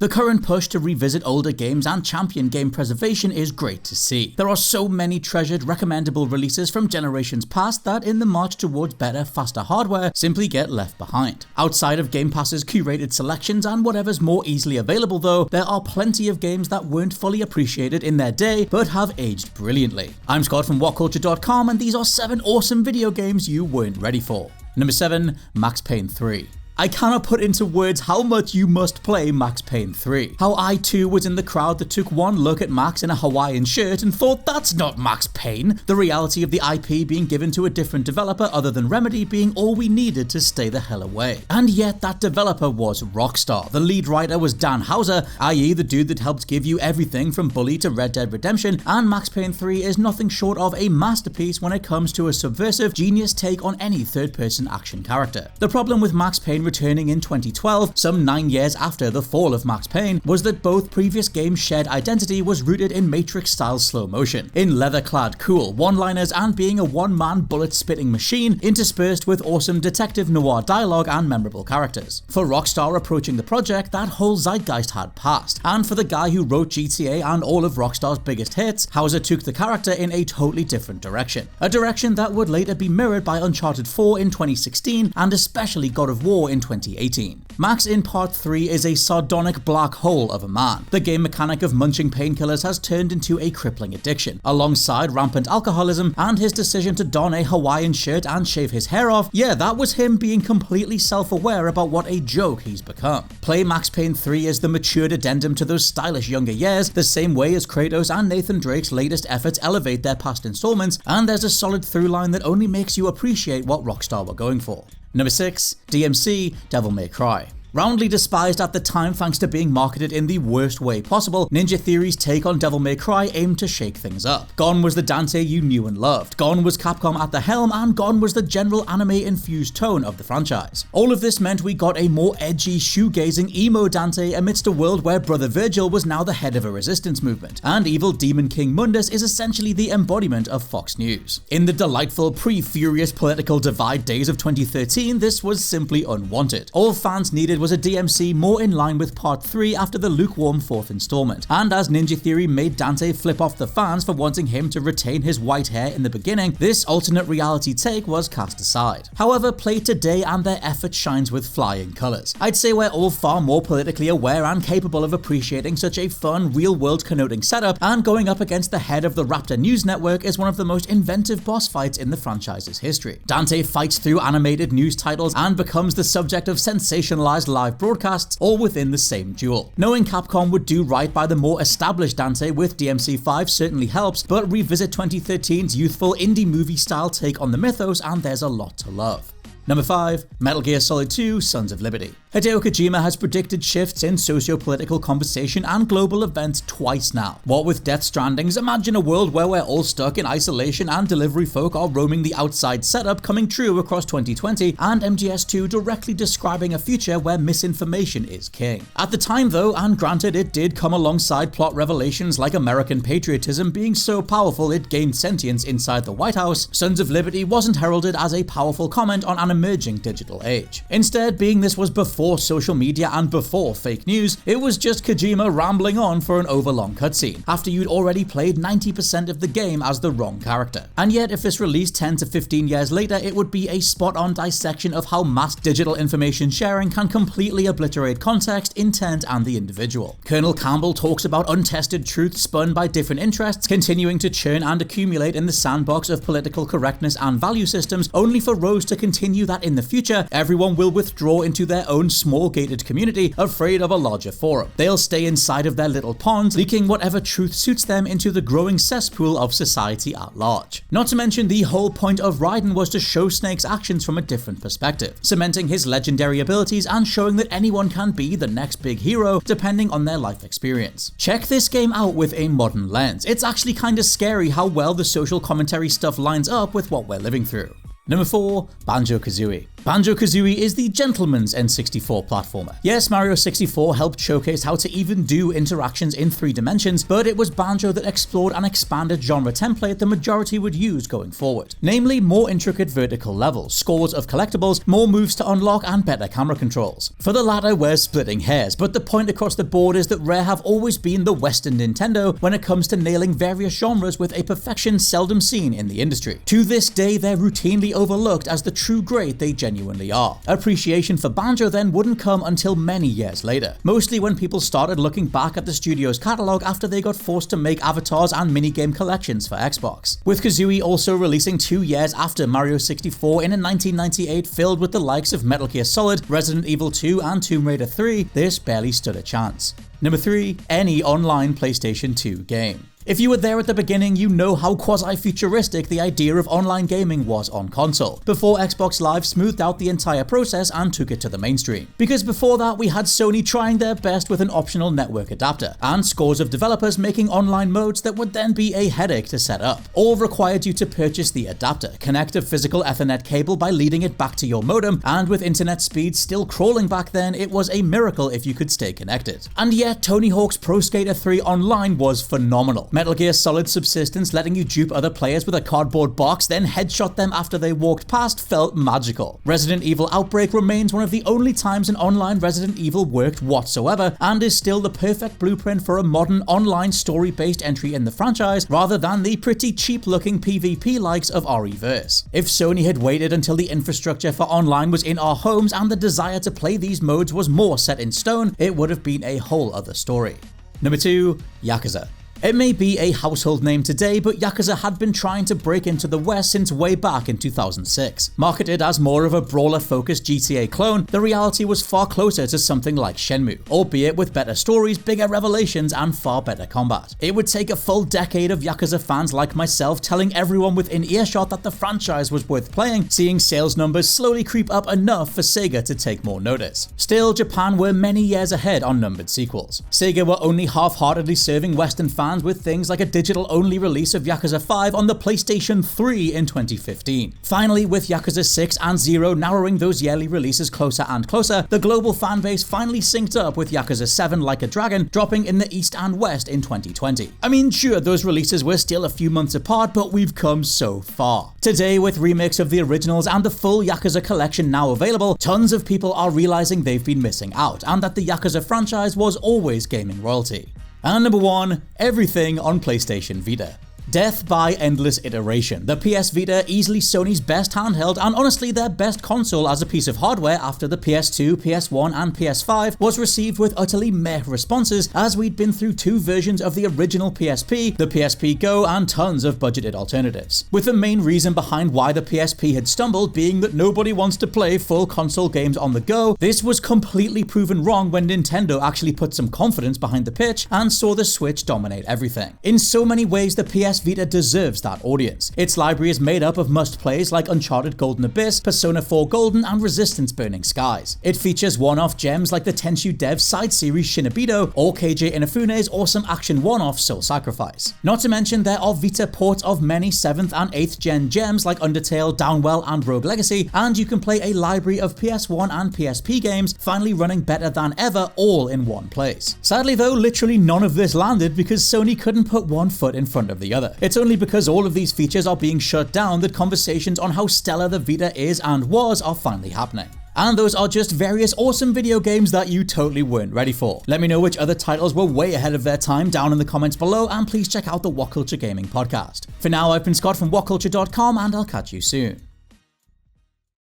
The current push to revisit older games and champion game preservation is great to see. There are so many treasured, recommendable releases from generations past that in the march towards better, faster hardware simply get left behind. Outside of Game Pass's curated selections and whatever's more easily available though, there are plenty of games that weren't fully appreciated in their day but have aged brilliantly. I'm Scott from WhatCulture.com and these are 7 awesome video games you weren't ready for. Number 7. Max Payne 3. I cannot put into words how much you must play Max Payne 3. How I too was in the crowd that took one look at Max in a Hawaiian shirt and thought that's not Max Payne. The reality of the IP being given to a different developer other than Remedy being all we needed to stay the hell away. And yet that developer was Rockstar. The lead writer was Dan Houser, i.e. the dude that helped give you everything from Bully to Red Dead Redemption, and Max Payne 3 is nothing short of a masterpiece when it comes to a subversive, genius take on any third-person action character. The problem with Max Payne returning in 2012, some 9 years after the fall of Max Payne, was that both previous games' shared identity was rooted in Matrix-style slow motion, in leather-clad cool one-liners and being a one-man bullet-spitting machine interspersed with awesome detective noir dialogue and memorable characters. For Rockstar approaching the project, that whole zeitgeist had passed, and for the guy who wrote GTA and all of Rockstar's biggest hits, Houser took the character in a totally different direction. A direction that would later be mirrored by Uncharted 4 in 2016 and especially God of War in 2018. Max in Part 3 is a sardonic black hole of a man. The game mechanic of munching painkillers has turned into a crippling addiction. Alongside rampant alcoholism and his decision to don a Hawaiian shirt and shave his hair off, yeah, that was him being completely self-aware about what a joke he's become. Play Max Payne 3 as the matured addendum to those stylish younger years, the same way as Kratos and Nathan Drake's latest efforts elevate their past installments, and there's a solid through line that only makes you appreciate what Rockstar were going for. Number 6. DMC Devil May Cry. Roundly despised at the time thanks to being marketed in the worst way possible, Ninja Theory's take on Devil May Cry aimed to shake things up. Gone was the Dante you knew and loved, gone was Capcom at the helm, and gone was the general anime-infused tone of the franchise. All of this meant we got a more edgy, shoegazing emo Dante amidst a world where Brother Virgil was now the head of a resistance movement, and evil Demon King Mundus is essentially the embodiment of Fox News. In the delightful pre-furious political divide days of 2013, this was simply unwanted. All fans needed was a DMC more in line with Part 3 after the lukewarm 4th installment, and as Ninja Theory made Dante flip off the fans for wanting him to retain his white hair in the beginning, this alternate reality take was cast aside. However, play today and their effort shines with flying colours. I'd say we're all far more politically aware and capable of appreciating such a fun, real-world connoting setup, and going up against the head of the Raptor News Network is one of the most inventive boss fights in the franchise's history. Dante fights through animated news titles and becomes the subject of sensationalized live broadcasts all within the same duel. Knowing Capcom would do right by the more established Dante with DMC5 certainly helps, but revisit 2013's youthful indie movie style take on the mythos and there's a lot to love. Number 5. Metal Gear Solid 2 Sons of Liberty. Hideo Kojima has predicted shifts in socio-political conversation and global events twice now. What with Death Stranding's imagine a world where we're all stuck in isolation and delivery folk are roaming the outside setup coming true across 2020, and MGS2 directly describing a future where misinformation is king. At the time though, and granted it did come alongside plot revelations like American patriotism being so powerful it gained sentience inside the White House, Sons of Liberty wasn't heralded as a powerful comment on an emerging digital age. Instead, being this was before social media and before fake news, it was just Kojima rambling on for an overlong cutscene, after you'd already played 90% of the game as the wrong character. And yet, if this released 10 to 15 years later, it would be a spot-on dissection of how mass digital information sharing can completely obliterate context, intent, and the individual. Colonel Campbell talks about untested truths spun by different interests, continuing to churn and accumulate in the sandbox of political correctness and value systems, only for Rose to continue that in the future, everyone will withdraw into their own small gated community, afraid of a larger forum. They'll stay inside of their little ponds, leaking whatever truth suits them into the growing cesspool of society at large. Not to mention the whole point of Raiden was to show Snake's actions from a different perspective, cementing his legendary abilities and showing that anyone can be the next big hero depending on their life experience. Check this game out with a modern lens. It's actually kinda scary how well the social commentary stuff lines up with what we're living through. Number 4. Banjo-Kazooie. BANJO-KAZOOIE is the gentleman's N64 platformer. Yes, Mario 64 helped showcase how to even do interactions in 3 dimensions, but it was Banjo that explored an expanded genre template the majority would use going forward. Namely, more intricate vertical levels, scores of collectibles, more moves to unlock, and better camera controls. For the latter, we're splitting hairs, but the point across the board is that Rare have always been the Western Nintendo when it comes to nailing various genres with a perfection seldom seen in the industry. To this day, they're routinely overlooked as the true great they genuinely are. Appreciation for Banjo then wouldn't come until many years later, mostly when people started looking back at the studio's catalogue after they got forced to make avatars and minigame collections for Xbox. With Kazooie also releasing 2 years after Mario 64 in a 1998 filled with the likes of Metal Gear Solid, Resident Evil 2 and Tomb Raider 3, this barely stood a chance. Number 3. Any online PlayStation 2 game. If you were there at the beginning, you know how quasi-futuristic the idea of online gaming was on console, before Xbox Live smoothed out the entire process and took it to the mainstream. Because before that, we had Sony trying their best with an optional network adapter, and scores of developers making online modes that would then be a headache to set up. All required you to purchase the adapter, connect a physical Ethernet cable by leading it back to your modem, and with internet speeds still crawling back then, it was a miracle if you could stay connected. And yet, Tony Hawk's Pro Skater 3 Online was phenomenal. Metal Gear Solid Subsistence letting you dupe other players with a cardboard box, then headshot them after they walked past, felt magical. Resident Evil Outbreak remains one of the only times an online Resident Evil worked whatsoever, and is still the perfect blueprint for a modern online story-based entry in the franchise, rather than the pretty cheap-looking PvP likes of RE-verse. If Sony had waited until the infrastructure for online was in our homes and the desire to play these modes was more set in stone, it would have been a whole other story. Number 2. Yakuza. It may be a household name today, but Yakuza had been trying to break into the West since way back in 2006. Marketed as more of a brawler-focused GTA clone, the reality was far closer to something like Shenmue, albeit with better stories, bigger revelations, and far better combat. It would take a full decade of Yakuza fans like myself telling everyone within earshot that the franchise was worth playing, seeing sales numbers slowly creep up enough for Sega to take more notice. Still, Japan were many years ahead on numbered sequels. Sega were only half-heartedly serving Western fans with things like a digital-only release of Yakuza 5 on the PlayStation 3 in 2015. Finally, with Yakuza 6 and 0 narrowing those yearly releases closer and closer, the global fanbase finally synced up with Yakuza 7 Like a Dragon dropping in the East and West in 2020. I mean, sure, those releases were still a few months apart, but we've come so far. Today, with remakes of the originals and the full Yakuza collection now available, tons of people are realizing they've been missing out, and that the Yakuza franchise was always gaming royalty. And number 1, everything on PlayStation Vita. Death by endless iteration. The PS Vita, easily Sony's best handheld and honestly their best console as a piece of hardware after the PS2, PS1 and PS5, was received with utterly meh responses as we'd been through 2 versions of the original PSP, the PSP Go, and tons of budgeted alternatives. With the main reason behind why the PSP had stumbled being that nobody wants to play full console games on the go, this was completely proven wrong when Nintendo actually put some confidence behind the pitch and saw the Switch dominate everything. In so many ways, the PS Vita deserves that audience. Its library is made up of must-plays like Uncharted Golden Abyss, Persona 4 Golden, and Resistance Burning Skies. It features one-off gems like the Tenchu Dev side series Shinobido, or KJ Inafune's awesome action one-off Soul Sacrifice. Not to mention there are Vita ports of many 7th and 8th gen gems like Undertale, Downwell, and Rogue Legacy, and you can play a library of PS1 and PSP games finally running better than ever all in one place. Sadly though, literally none of this landed because Sony couldn't put one foot in front of the other. It's only because all of these features are being shut down that conversations on how stellar the Vita is and was are finally happening. And those are just various awesome video games that you totally weren't ready for. Let me know which other titles were way ahead of their time down in the comments below, and please check out the WhatCulture Gaming Podcast. For now, I've been Scott from WhatCulture.com, and I'll catch you soon.